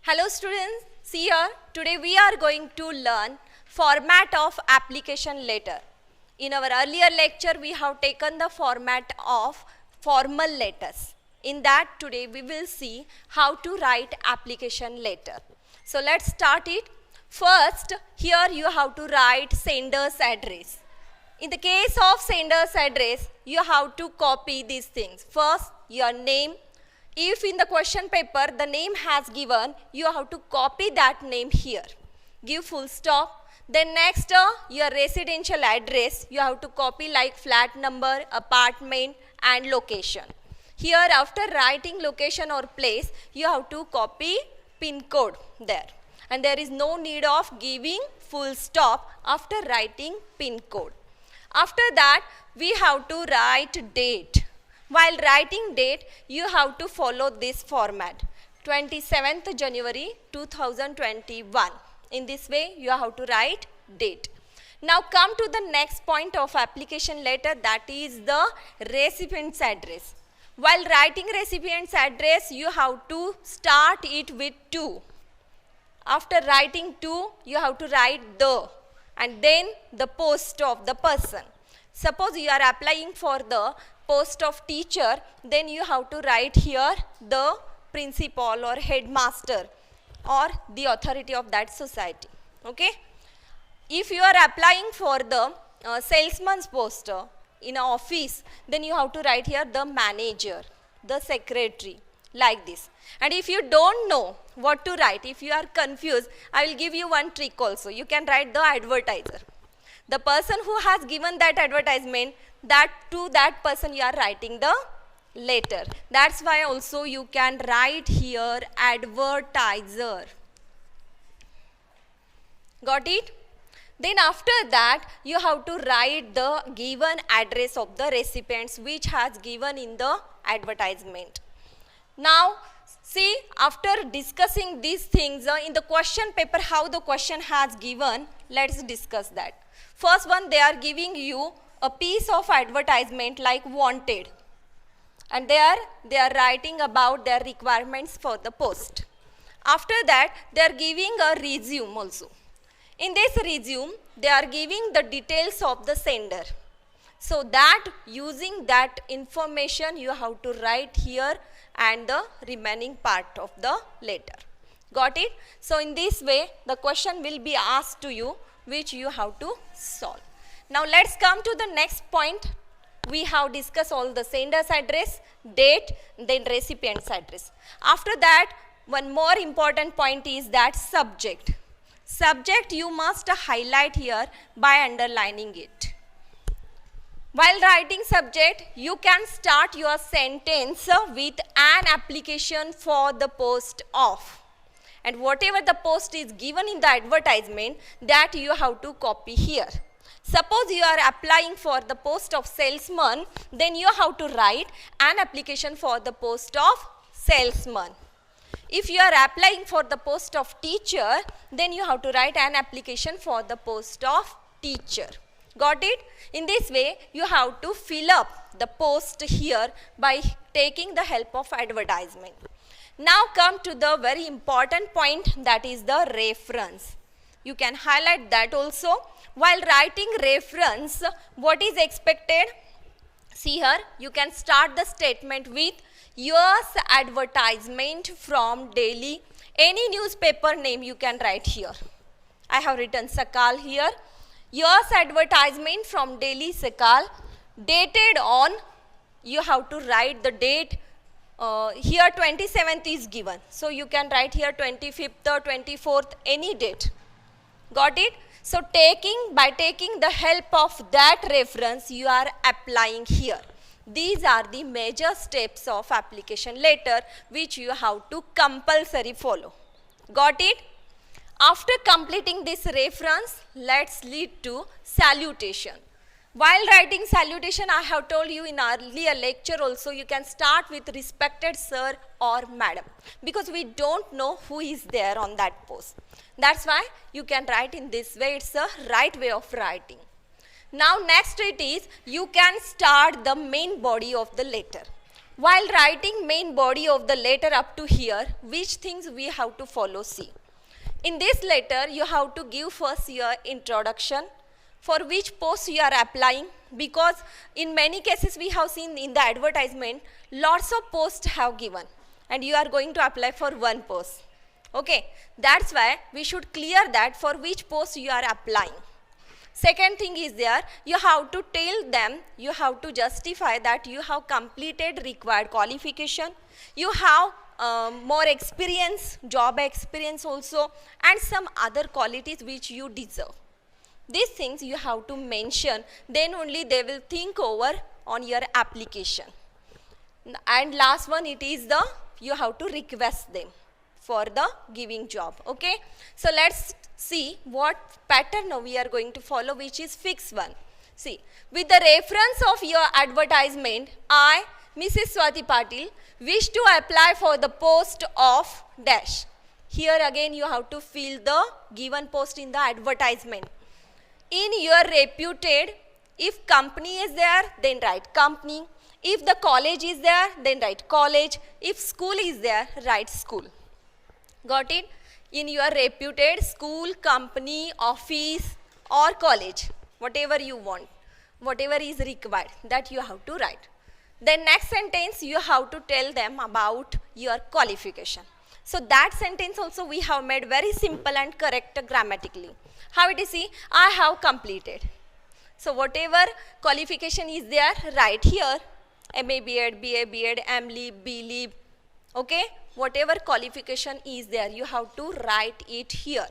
Hello students, see here, today we are going to learn format of application letter. In our earlier lecture, we have taken the format of formal letters. In that today we will see how to write application letter. So let's start it. First, here you have to write sender's address. In the case of sender's address, you have to copy these things. First, your name. If in the question paper the name has given, you have to copy that name here. Give full stop. Then next, your residential address, you have to copy like flat number, apartment and location. Here after writing location or place, you have to copy pin code there. And there is no need of giving full stop after writing pin code. After that, we have to write date. While writing date, you have to follow this format. 27th January 2021. In this way, you have to write date. Now come to the next point of application letter, that is the recipient's address. While writing recipient's address, you have to start it with 2. After writing 2, you have to write the and then the post of the person. Suppose you are applying for the post of teacher, then you have to write here the principal or headmaster or the authority of that society. Okay. If you are applying for the salesman's post in an office, then you have to write here the manager, the secretary, like this. And if you don't know what to write, if you are confused, I will give you one trick also. You can write the advertiser. The person who has given that advertisement, that to that person you are writing the letter. That's why also you can write here advertiser. Got it? Then after that, you have to write the given address of the recipients which has given in the advertisement. Now, see, after discussing these things in the question paper, how the question has given, let's discuss that. First one, they are giving you a piece of advertisement like wanted. And there they are writing about their requirements for the post. After that, they are giving a resume also. In this resume, they are giving the details of the sender. So that using that information, you have to write here and the remaining part of the letter. Got it? So in this way, the question will be asked to you, which you have to solve. Now let's come to the next point. We have discussed all the sender's address, date, then recipient's address. After that, one more important point is that subject. Subject you must highlight here by underlining it. While writing subject, you can start your sentence with an application for the post of. And whatever the post is given in the advertisement, that you have to copy here. Suppose you are applying for the post of salesman, then you have to write an application for the post of salesman. If you are applying for the post of teacher, then you have to write an application for the post of teacher. Got it? In this way, you have to fill up the post here by taking the help of advertisement. Now come to the very important point, that is the reference. You can highlight that also. While writing reference, what is expected? See here, you can start the statement with year's advertisement from Delhi. Any newspaper name you can write here. I have written Sakal here. Year's advertisement from Delhi Sakal, dated on, you have to write the date. Here 27th is given. So you can write here 25th or 24th, any date. Got it? So by taking the help of that reference, you are applying here. These are the major steps of application letter which you have to compulsory follow. Got it? After completing this reference, let's lead to salutation. While writing salutation, I have told you in earlier lecture also, you can start with respected sir or madam, because we don't know who is there on that post. That's why you can write in this way. It's a right way of writing. Now next it is, you can start the main body of the letter. While writing main body of the letter up to here, which things we have to follow? See. In this letter, you have to give first your introduction, for which post you are applying, because in many cases we have seen in the advertisement, lots of posts have given and you are going to apply for one post. Okay, that's why we should clear that for which post you are applying. Second thing is there, you have to tell them, you have to justify that you have completed required qualification, you have more experience, job experience also, and some other qualities which you deserve. These things you have to mention, then only they will think over on your application. And last one, it is the, you have to request them for the giving job. Okay, so let's see what pattern now we are going to follow, which is fixed one. See, with the reference of your advertisement, I, Mrs. Swati Patil, wish to apply for the post of dash. Here again you have to fill the given post in the advertisement. In your reputed, if company is there, then write company. If the college is there, then write college. If school is there, write school. Got it? In your reputed school, company, office or college, whatever you want, whatever is required, that you have to write. Then next sentence, you have to tell them about your qualification. So that sentence also we have made very simple and correct grammatically. How it is? See, I have completed. So whatever qualification is there, write here. MA, B.Ed, BA, B.Ed, M.Lib, B.Lib. Okay, whatever qualification is there, you have to write it here.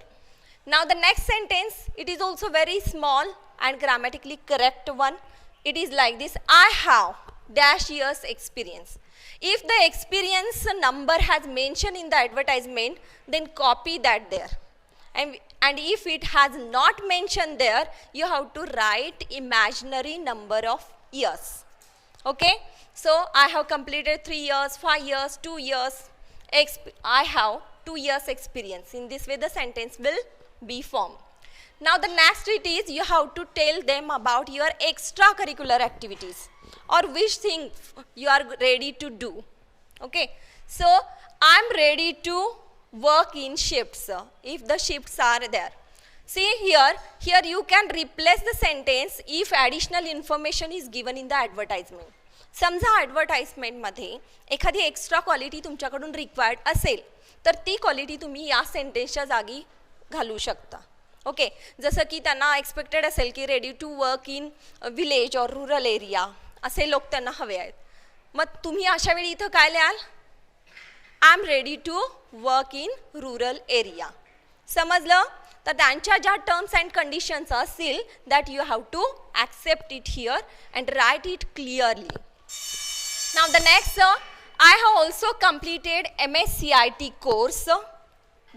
Now the next sentence, it is also very small and grammatically correct one. It is like this, I have dash years experience. If the experience number has mentioned in the advertisement, then copy that there. And if it has not mentioned there, you have to write imaginary number of years. Okay, so I have completed 3 years, 5 years, 2 years. I have 2 years experience. In this way the sentence will be formed. Now the next it is, you have to tell them about your extracurricular activities or which thing you are ready to do. Okay, so I am ready to work in shifts if the shifts are there. See here you can replace the sentence if additional information is given in the advertisement. समजा ॲडव्हर्टाइजमेंटमध्ये एखादी extra quality तुमच्याकडून required असेल तर ती quality तुम्ही या सेंटेन्सच्या जागी घालू शकता. ओके, जसं की त्यांना एक्सपेक्टेड असेल की ready to work in village और रूरल एरिया, असे लोक त्यांना हवे आहेत. मग तुम्ही अशा वेळी इथं काय लिहाल? I am ready to work in rural area. समजलं? तर त्यांच्या ज्या टर्म्स अँड कंडिशन्स असतील that you have to accept it here and write it clearly. Now the next, I have also completed MSCIT course.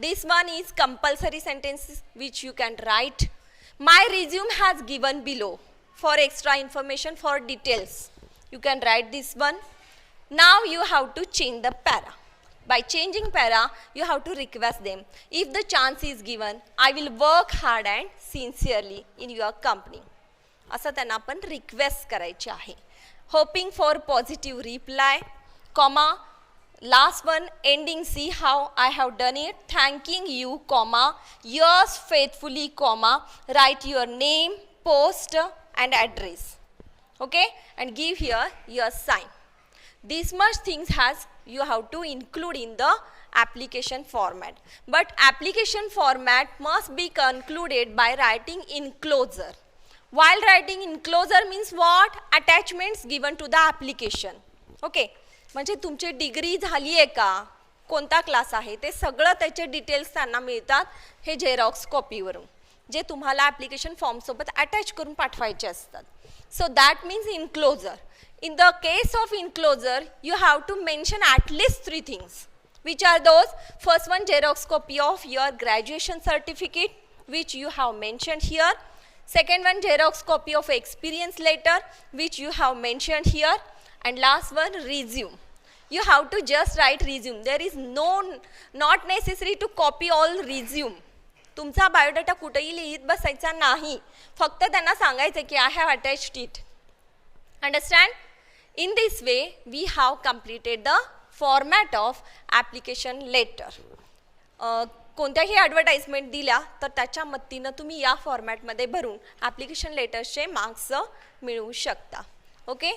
This one is compulsory sentences which you can write. My resume has given below for extra information, for details. You can write this one. Now you have to change the para. By changing para, you have to request them. If the chance is given, I will work hard and sincerely in your company. असं त्यांना आपण request करायची आहे. Hoping for positive reply, comma, last one ending, see how I have done it, thanking you, comma, yours faithfully, comma, write your name, post and address. Okay, and give here your sign. This much things has you have to include in the application format. But application format must be concluded by writing enclosure. While writing enclosure means what? Attachments given to the application. Okay, म्हणजे तुमची degree झाली आहे का, कोणता class आहे, ते सगळं त्याचे डिटेल्स त्यांना मिळतात हे झेरॉक्स कॉपीवरून, जे तुम्हाला ॲप्लिकेशन फॉर्मसोबत अटॅच करून पाठवायचे असतात. So that means enclosure. In the case of enclosure, you have to mention at least 3 things. Which are those? First one, Xerox copy of your graduation certificate, which you have mentioned here. Second one, Xerox copy of experience letter, which you have mentioned here. And last one, resume. You have to just write resume. There is not necessary to copy all resume. तुमचा biodata कुठेही लिहित बसायचा नाही, फक्त त्यांना सांगायचं की I have attached it. Understand? In this way, we have completed the format of application letter. कोणत्याही ॲडव्हर्टाइजमेंट दिल्या तर त्याच्या मदतीनं तुम्ही या फॉर्मॅटमध्ये भरून ॲप्लिकेशन लेटर्सचे मार्क्स मिळवू शकता. ओके.